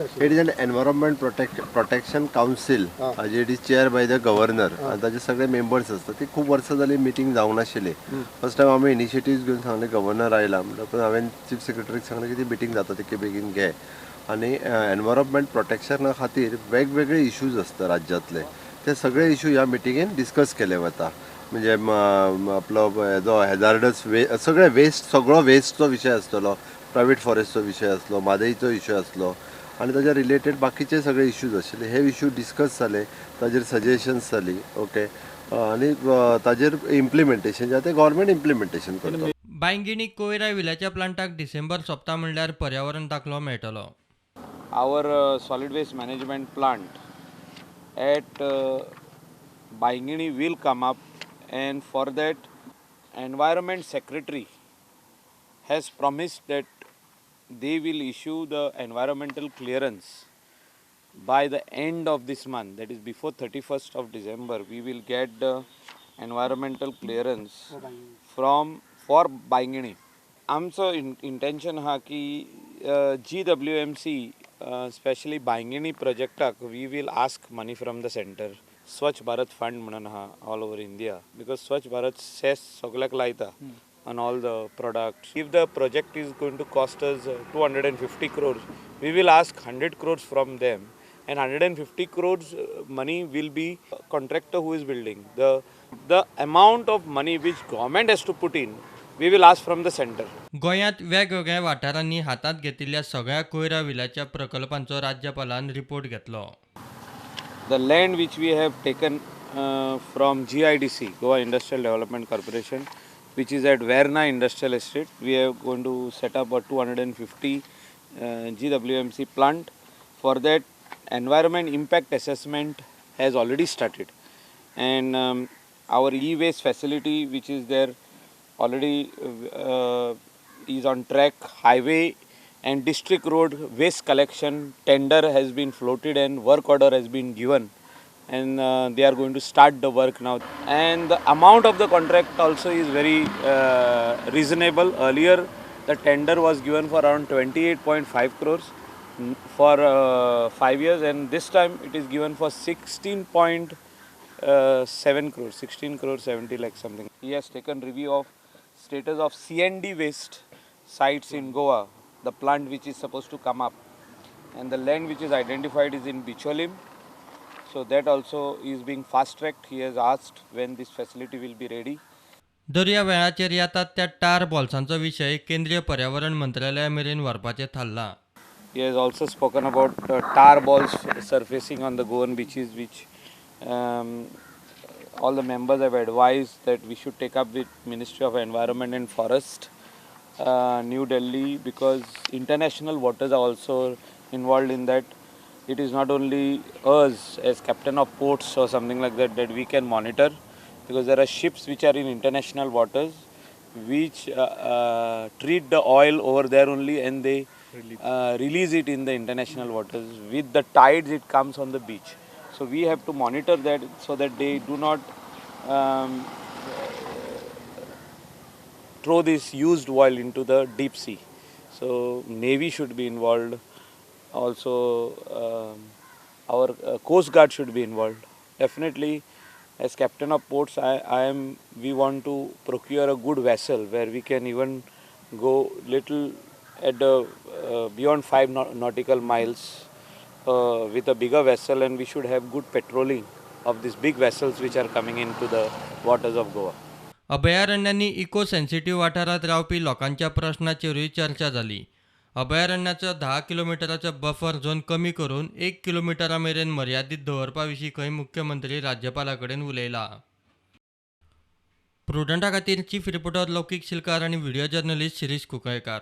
It is an Environment Protection Council. It is chaired by the governor. And ताचे सगळे members असतात. ती खूप वर्सां जाली मिटींग जावंक नाशिल्ली. फर्स्ट टायम आमी इनिशिएटिव्ह घेवन सांगले गव्हर्नर आयला म्हणटकूच हांवें चीफ सेक्रेटरीक सांगलें की ती मिटींग जाता तितके बेगीन घे. आनी एनवायरमेंट प्रोटेक्शना खातीर वेगवेगळे इश्यूज आसता राज्यांतले. ते सगळे इश्यू ह्या मिटींगेन डिस्कस केले वता. म्हणजे आपलो जो हॅजार्डस सगळे सगळो वेस्टचो विशय आसतलो, प्रायवेट फॉरेस्टचो विशय आसलो, म्हादईचो इश्यू आसलो आणि ताच्या रिलेटेड बाकीचे सगळे इश्यूज आशिल्ले. हे इश्यू डिस्कस जाले, ताजेर सजेशन्स जाली. ओके. आणि ताजेर इम्प्लिमेंटेशन जे ते गव्हर्नमेंट इम्प्लिमेंटेशन करता. बायंगिणी कोयरा विल्याच्या प्लांटाक डिसेंबर सोंपता म्हणल्यार पर्यावरण दाखलो मेळटलो. Our solid waste management plant at Bainguinim will come up, and for that environment secretary has promised that they will issue the environmental clearance by the end of this month, that is before 31st of December. We will get the environmental clearance for Bainguinim. आमचो intention हा की GWMC specially Bainguinim प्रोजेक्टाक we will ask money from the centre. Swachh Bharat fund म्हणून हा all over India, because स्वच्छ Bharat cess सगळ्याक लायता on all the products. If the project is going to cost us 250 crores, we will ask 100 crores from them, and 150 crores money will be contractor who is building. The amount of money which government has to put in, we will ask from the center. गोंयांत वेगवेगळ्या वाठारांनी हातांत घेतिल्ल्या सगळ्या कोयरा विल्याच्या प्रकल्पांचो राज्यपालान report घेतलो. The land which we have taken from GIDC, Goa Industrial Development Corporation, which is at Verna Industrial Estate, we are going to set up a 250 GWMC plant. For that, environment impact assessment has already started, and our e-waste facility, which is there already, is on track. Highway and district road waste collection tender has been floated and work order has been given, and they are going to start the work now. And the amount of the contract also is very reasonable. Earlier the tender was given for around 28.5 crores for 5 years, and this time it is given for 16.7 crores, 16 crores 70 lakhs something. He has taken review of status of CND waste sites in Goa, the plant which is supposed to come up, and the land which is identified is in Benaulim, so that also is being fast tracked. He has asked when this facility will be ready. दर्या वेळाचेर येतात त्या टार बॉल्सांचो विशय केंद्रीय पर्यावरण मंत्रालया मेरेन व्हरपाचें थारला. He has also spoken about tar balls surfacing on the Goan beaches, which all the members have advised that we should take up with Ministry of Environment and Forest, New Delhi, because international waters are also involved in that. It is not only us as captain of ports or something like that that we can monitor, because there are ships which are in international waters which treat the oil over there only, and they release it in the international waters. With the tides it comes on the beach, so we have to monitor that so that they do not throw this used oil into the deep sea. So Navy should be involved also. Our Coast Guard should be involved. Definitely, as captain of ports, we want to procure a good vessel where we can even go little at the beyond 5 nautical miles with a bigger vessel, and we should have good patrolling of these big vessels which are coming into the waters of Goa. अभयारण्यांनी eco sensitive वाठारात रावपी लोकांच्या प्रश्नाचेरूय चर्चा जाली. अभयारण्याचो 10 किलोमिटराचो buffer zone कमी करून 1 किलोमिटरा मेरेन मर्यादीत दवरपा विशीं खंय मुख्यमंत्री राज्यपाला कडेन उलयला. प्रुडंटा खातीर चीफ रिपोर्टर लौकीक शिलकार आनी व्हिडिओ जर्नलिस्ट शिरीश कुंकळकार.